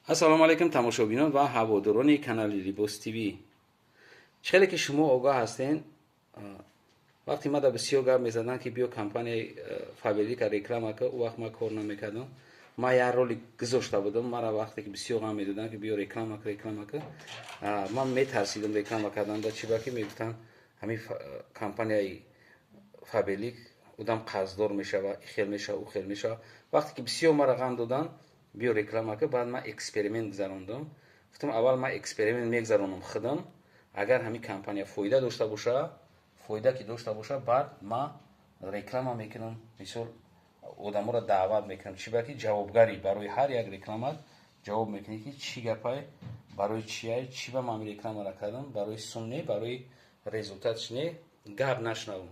ассалому алайкум тамошобинон ва ҳаводорони канали Libos TV. Чхеле ки шумо огоҳ ҳастен, вақти мада бисёр гап мезадан ки биё компанияи Фабелика реклама ка, у вақт ма кор намекардам. Ма як ролик гузошта будам, мара вақте ки бисёр гап медодан ки биё реклама ка. Ман метарсидам реклама карданда, чиба ки мегуфтанд ҳамин компанияи Фабелик одам қарздор мешава, ихел мешава, ухел мешава. Вақте ки бисёр мара ғам додан, биё реклама ка, баъд ман эксперимент гузарондам. Гуфтам аввал ман эксперимент мегузаронам худам, агар ҳамин компания фоида дошта боша, фоида ки дошта боша, баъд ман реклама мекунам, мисол одаморо даъват мекунам, чиба ки ҷавобгари барои ҳар як реклама ҷавоб мекунӣ ки чӣ гапай, барои чияй, чӣ ба ман рекламаро кардам, барои сум не, барои результатш не, гап нашнавам.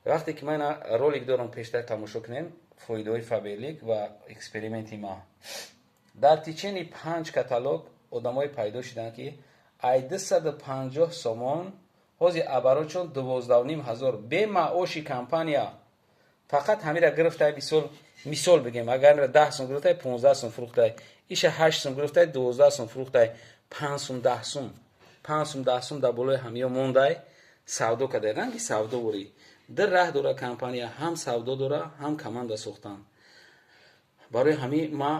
Вақте ки ман ролик дорам пештар тамошо кунем, фоидаҳои Фабелик ва эксперименти ма. Дар течени 5 каталог одамое пайдо шуданд ки ай 250 сомон ҳози абарочон 12500 бе маоши компания фақат ҳамира гирифтай, мисол бигем, агар 10 сум гирифтай 15 сум фурӯхтай, иша 8 сум гирифтай 12 сум фурӯхтай, 5 сум 10 сум 5 сум 10 сум дар болои ҳамиё мондай савдо кадай. ранги савдовори дар раҳ дора компания, ҳам савдо дора, ҳам команда сохтан. барои ҳамин ма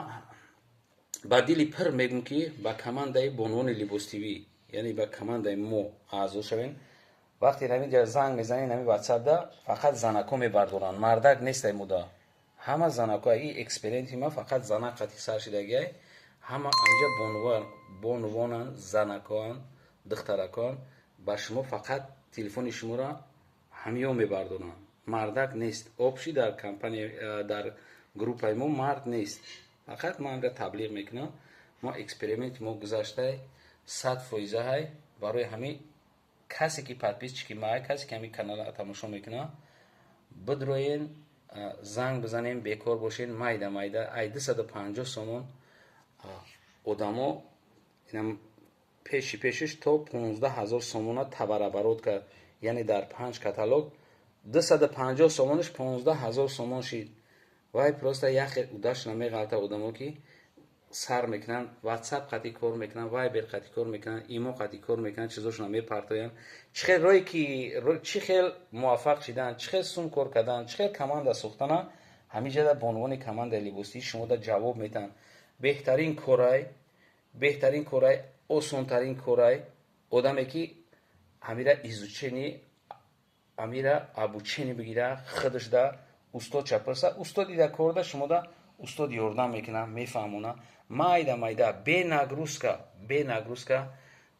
ба дили пир мегӯм ки ба командаи бонвони Libos TV, яъне ба командаи мо аъзо шавем. вақте ҳамин ҷа занг мезанем ҳамин ватсапда, фақат занако мебардоранд, мардак нестай муда, ҳама занако. и эксперименти ма фақат занак қати сар шудагиай, ҳама анҷа бонвонанд, занакоанд, духтаракоанд. ба шумо фақат телефони шуморо ҳамиё мебардоранд, мардак нест. обши дар компания, дар группаи мо мард нест. фақат ман таблиғ мекунам, мо эксперименти мо гузаштай 100% ҳай. барои ҳамин касе ки подписчики май, касе ки ҳамин каналро тамошо мекунад, бидроен, занг бизанем, бекор бошен, майда ай 250 сомон одамо инам пешиш то 15000 сомона табарабарот кард, яъне дар 5 каталог 250 сомонаш 15000 сомон шид. вай просто яхе удаш намеғалта одамо ки сар мекунанд, ватсап қати кор мекунанд, вайбер қати кор мекунанд, имо қати кор мекунанд, чизошона мепартоянд. чӣ хел рое ки чӣ хел муваффақ шиданд, чӣ хел сум кор карданд, чӣ хел команда сохтана, ҳамин ҷада бо унвони командаи Libos TV шумо да ҷавоб метаҳанд. беҳтарин корай, осонтарин корай, одаме ки ҳамира изучени, ҳамира обучение бигира, худаш да устод чапрса, устоди да кор да шумо да устод ёрдам мекунад, мефаҳмона майда бе нагрузка.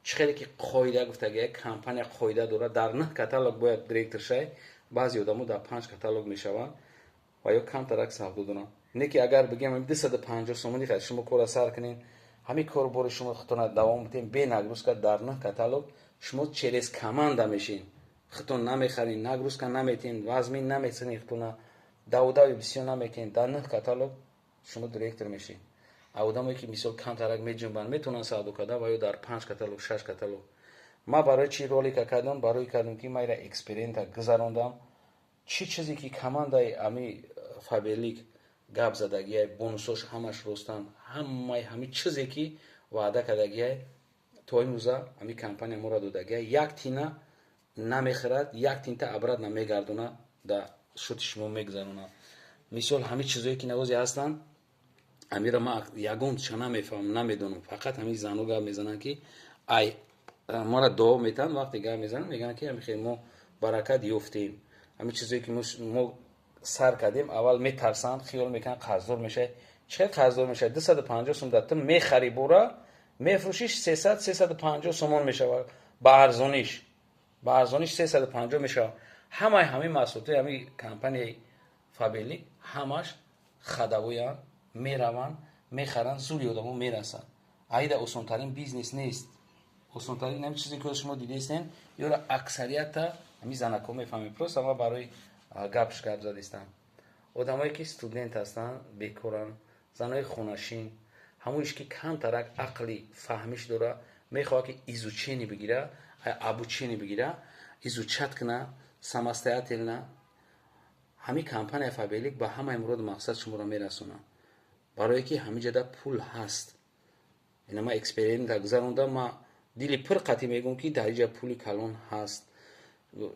чӣ хеле ки қоида гуфтагия, компания қоида дора, дар 9 каталог бояд директор шай, баъзе одамо дар 5 каталог мешаванд ва ё камтарак савдо доранд. не ки агар бигем 250 сомони хад шумо кора сар кунем, ҳамин корбори шумо худтона давом битем бе нагрузка. дар 9 каталог шумо через команда мешин, худтон намехарин, нагрузка наметин, вазмин намесанин, худтона давдави бисёр намекунед. дар 9 каталог шумо директор мешин. одаме ки мисол камтарак меҷунбанд метавонанд савдо кардан, ва ё дар 5 каталог 6 каталог. ма барои чӣ ролика кардам? барои кардам ки майра эксперимента гузарондам, чӣ чизе ки командаи ами Фабелик гап задагиай, бонусош ҳамаш ростанд, ҳамин чизе ки ваъда кардагиай то имрӯза ҳамин компания моро додагиай, як тина намехӯрад, як тинта абрат намегардонад, да шути шумо мегузаронад. мисол ҳамин чизое ки навозе ҳастанд, ҳамира ма ягонча намефаҳмам, намедонам. фақат ҳамин зану гап мезананд ки ай моро дуо метаҳанд. вақте гап мезананд мегӯянд ки ҳамин мо баракат ёфтем. ҳамин чизое ки мо сар кардем, аввал метарсанд, хиёл мекунанд қарздор мешавад. чӣ хел қарздор мешавад? 250 сум дар ту мехари бора, мефурӯшиш 300-350 сомон мешавад. ба арзониш 350 мешавад. ҳамаи ҳамин маҳсулоти ҳамин компанияи Фабелик ҳамаш хадавоянд, мераванд, мехаранд, зуди одамо мерасанд. аида осонтарин бизнес нест. осонтарин ҳамин чизе ки шумо дидестен, ёра аксарията ҳамин занако мефаҳмед. просто ма барои гапш гап задистам. одамое ки студент ҳастанд, бекоранд, занои хонашин, ҳамоиш ки камтарак ақли фаҳмиш дора, мехоҳад ки изучение бигира, обучение бигира, изучат куна, самостоятельно. ҳамин компания Фабелик ба ҳамаи мурод мақсад шуморо мерасонад. барое ки ҳамин ҷада пул ҳаст. اینا ما اکسپریمنت گذروندم ما دیلی پر قطعی میگم که در اینجا پولی کلان هست.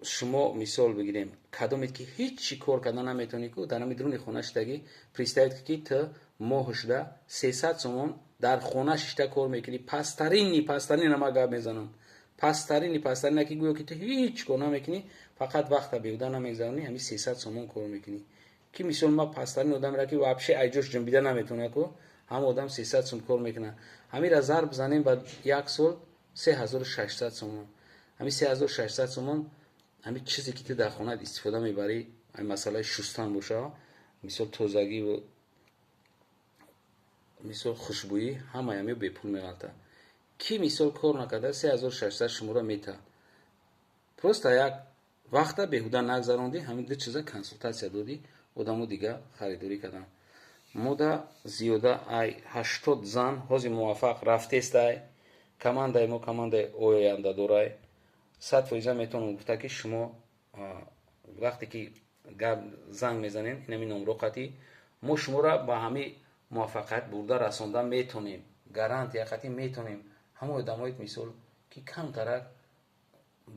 شما مثال بگیریم کدومید که هیچی کار کردن نمیتونی که در نمیدونی خونش تگی پریستایت که تا ماهش ده 300 سومون در خونش تا کار میکنی پسترین نما گاب میزنم پسترین نکی گویا که تو هیچ کار نمیکنی فقط وقت بیودن نمیگذرونی همین 300 سومون کار میکنی که مثال ما پسترین آدم را که وابشه ایجوش جنبیده نمیتونه که هم آدم 300 سوم کار میکنه همین را ضرب بزنیم بعد یک سال 3600 سومون همین 3600 سومون همین چیزی که تو در خونه استفاده میبری همین مسئله شستن باشه مثل تازگی و مثل خوشبویی همه همی به پول میغلطه کی مثل کار نکرده 3600 شما را میته پروستا یک وقتا بهوده نگذراندی همین دو چیزا کنسولتاسیا دادی آدمو دیگه خریداری کردن مودا زیاده ای 80 زن حوزی موفق رفته است کمانده ما کمانده اوینده دارای 100% میتونم گفته که شما وقتی که زنگ میزنین این همین نمره قطعی ما شما را با همین موفقیت برده رساندن میتونیم گارانت یا قطعی میتونیم همه آدمایت مثال که کم ترک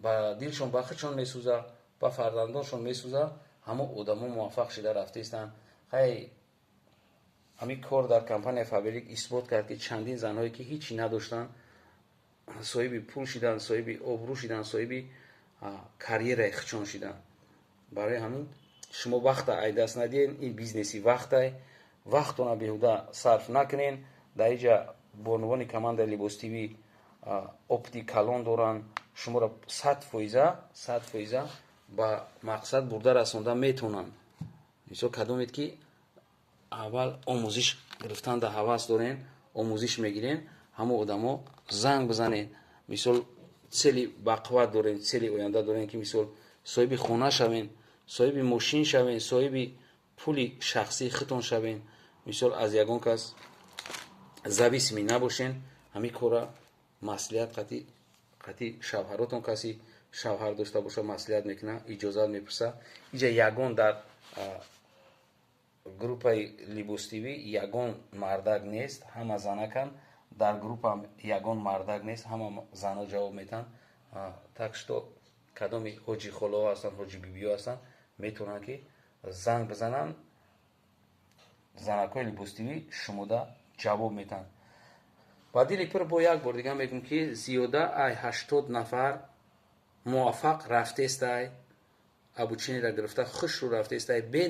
با دلشون با خودشون میسوزه با فرزندانشون میسوزه همه آدما موفق شده رفته استن خیلی همین کار در کمپانی فابریک اثبات کرد که چندین زنهایی که هیچی نداشتن صاحب پول شدن صاحب ابرو شدن صاحب کریر اخچان شدن برای همین شما وقت ای دست ندین این بیزنسی وقتونه بیهوده صرف نکنین در اینجا بانوان کماند لباس تیوی اپتی کلان دارن شما را 100% با مقصد برده رسانده میتونن مثل کدومید که اول آموزش گرفتن در حواس دارین آموزش میگیرین همه آدما زنگ بزنین مثل سلی بقوت دارین سلی آینده دارین که مثل صاحب خونه شوین صاحب ماشین شوین صاحب پولی شخصی خودتون شوین مثل از یگان کس زویس می نباشین همین کارا مسئولیت قطعی شوهراتون کسی شوهر داشته باشه مسئولیت میکنه اجازه میپرسه اینجا یگان در گروپ لیبوس تیوی یگان مردک نیست همه زنکن در گروپ هم یگان مردک نیست همه زنا جواب میتن تکشتو کدامی حاجی خلا هستن حاجی بیبیو هستن میتونن که زنگ بزنن زنکای لیبوس تیوی شما دا جواب میتن بعدی لیپر با یک بار دیگه میگم که زیاده ای 80 نفر موفق رفته است ابوچینی را گرفته خوش رو رفته است به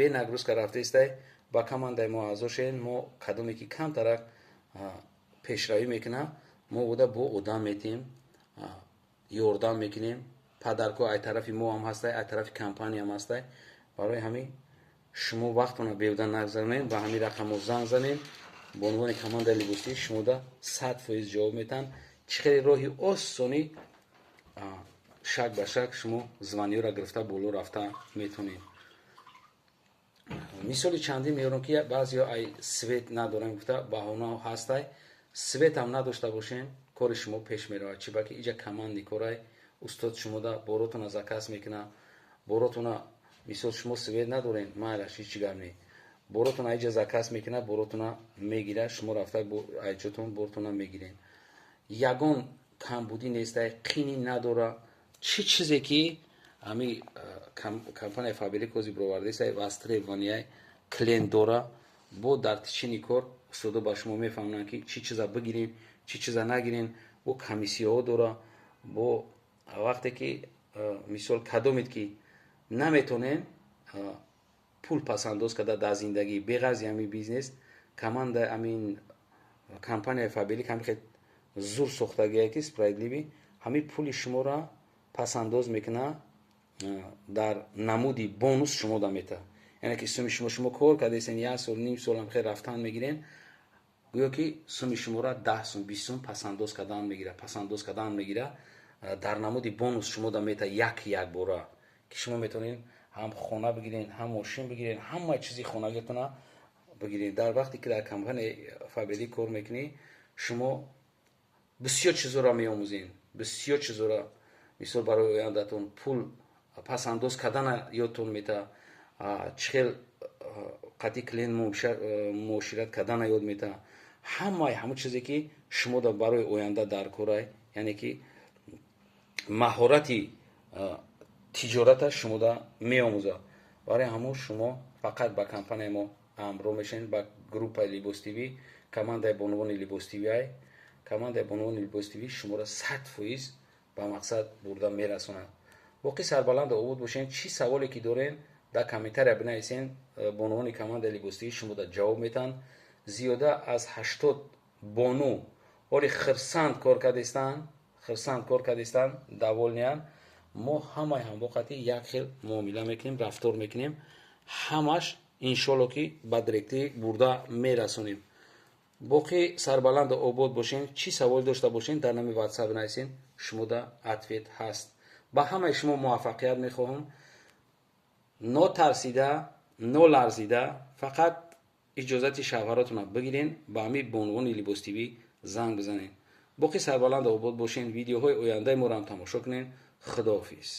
نگروسکا رفته است با کمانده ما ازشین ما کدومی که کم ترک پیشروی میکنه ما بوده با آدم میتیم یوردان میکنیم پدرکو ای طرفی ما هم هسته ای طرفی کمپانی هم هسته برای همین شما وقتونه بیودن نگذارین با همین رقم رو زنگ زنین با عنوان کمانده لیبوسی شما دا 100% جواب میتن چخیلی راهی آسانی شک به شک شما زمانی را گرفته بولو رفته میتونید مثالی چندی میارم که بعضی ها ای سویت ندارن گفته بهانه هسته سویت هم نداشته باشین کار شما پیش میره چی باکه اینجا کماندی کارای استاد شما دا باراتون از کس میکنه باراتون مثال شما سویت ندارین مالش هیچ گرم نی باراتون اینجا زکاس میکنه باراتون میگیره شما رفته ایجاتون باراتون میگیرین یگان کمبودی نیست قینی نداره چی چیزی که همی کمپانی فابریک کوزی برآورده است واسطه وانیای کلین داره با در تچینی کار استاد با شما میفهمن که چی چیزا بگیرین چی چیزا نگیرین و کمیسیون داره با وقتی که مثال کدومید که نمیتونین پول پسنداز کرده در زندگی بغیر همین بیزنس کماند همین کمپانی فابریک هم خیلی زور ساختگی که اسپراید لیبی همین پول شما را پسنداز میکنه در نمودی بونوس شما دا میته یعنی که سومی شما کار کرده ایسین یک سال نیم سال هم خیلی رفتن میگیرین گویا که سومی شما را 10 سوم 20 سوم پسنداز کردن میگیره در نمودی بونوس شما دا میته یک باره که شما میتونین هم خونه بگیرین هم ماشین بگیرین همه چیزی خونگیتونه بگیرین در وقتی که در کمپانی فابریک کار میکنی شما بسیار چیزا را میآموزین بسیار چیزا را مثال برای آیندهتون پول پسنداز کردن یادتون میته چخیل قطعی کلین معاشرت کردن یاد میته ҳамаи чизе ки шуморо барои оянда дар кора, яъне ки маҳорати тиҷората шумода меомӯзад. барои ҳамон шумо фақат ба компанияи мо амро мешавед, ба группаи Libos TV, командаи бо унвони Libos TV. командаи бо унвони Libos TV шуморо 100% ба мақсад бурда мерасонад. боқӣ сарбаланду обод бошед. чӣ саволе ки дорен дар комментария бинависен, бо унвони командаи Libos TV шумода ҷавоб метан. зиёда аз 80 бону ори хирсанд кор кардистан даволниян. мо ҳамаи ҳамвоқати як хел муомила мекунем, рафтор мекунем. ҳамаш иншоалло ки ба директӣ бурда мерасонем. боқӣ сарбаланду обод бошен. чӣ савол дошта бошен дар номи WhatsApp нависен. шумода ответ ҳаст. ба ҳамаи шумо муваффақият мехоҳам. нотарсида, ноларзида, фақат иҷозати шавҳаротона бигирен, ба ҳамин бо унвони Libos TV занг бизанед. боқӣ сарбаланду обод бошен. видеоҳои ояндаи моро ҳам тамошо кунед. худоҳофиз.